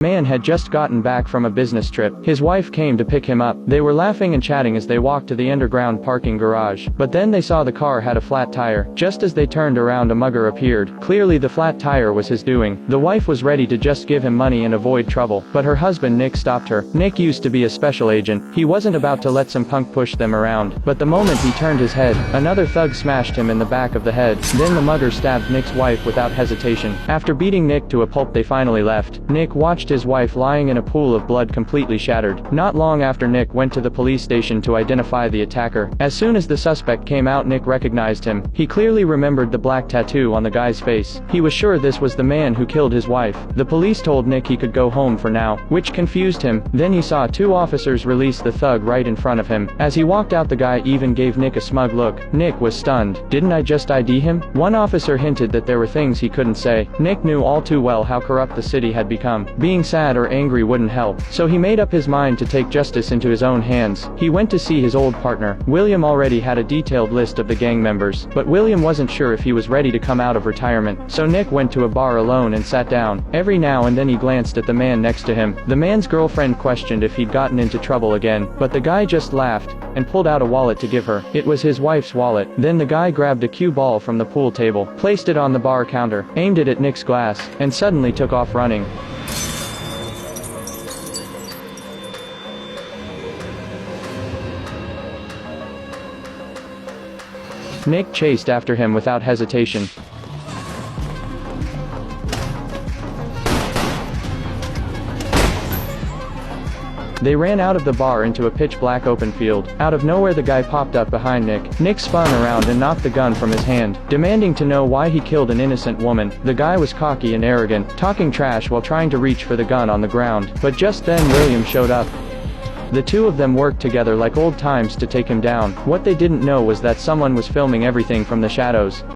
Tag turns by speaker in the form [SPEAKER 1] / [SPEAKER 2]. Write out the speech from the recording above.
[SPEAKER 1] Man had just gotten back from a business trip. His wife came to pick him up. They were laughing and chatting as they walked to the underground parking garage. But then they saw the car had a flat tire. Just as they turned around, a mugger appeared. Clearly the flat tire was his doing. The wife was ready to just give him money and avoid trouble. But her husband Nick stopped her. Nick used to be a special agent. He wasn't about to let some punk push them around. But the moment he turned his head, another thug smashed him in the back of the head. Then the mugger stabbed Nick's wife without hesitation. After beating Nick to a pulp, they finally left. Nick watched his wife lying in a pool of blood, completely shattered. Not long after, Nick went to the police station to identify the attacker. As soon as the suspect came out, Nick recognized him. He clearly remembered the black tattoo on the guy's face. He was sure this was the man who killed his wife. The police told Nick he could go home for now, which confused him. Then he saw two officers release the thug right in front of him. As he walked out, the guy even gave Nick a smug look. Nick was stunned. Didn't I just ID him? One officer hinted that there were things he couldn't say. Nick knew all too well how corrupt the city had become. Being sad or angry wouldn't help, so he made up his mind to take justice into his own hands. He went to see his old partner. William already had a detailed list of the gang members, but William wasn't sure if he was ready to come out of retirement. So Nick went to a bar alone and sat down. Every now and then he glanced at the man next to him. The man's girlfriend questioned if he'd gotten into trouble again, but the guy just laughed and pulled out a wallet to give her. It was his wife's wallet. Then the guy grabbed a cue ball from the pool table, placed it on the bar counter, aimed it at Nick's glass, and suddenly took off running. Nick chased after him without hesitation. They ran out of the bar into a pitch-black open field. Out of nowhere, the guy popped up behind Nick. Nick spun around and knocked the gun from his hand, demanding to know why he killed an innocent woman. The guy was cocky and arrogant, talking trash while trying to reach for the gun on the ground. But just then William showed up. The two of them worked together like old times to take him down. What they didn't know was that someone was filming everything from the shadows.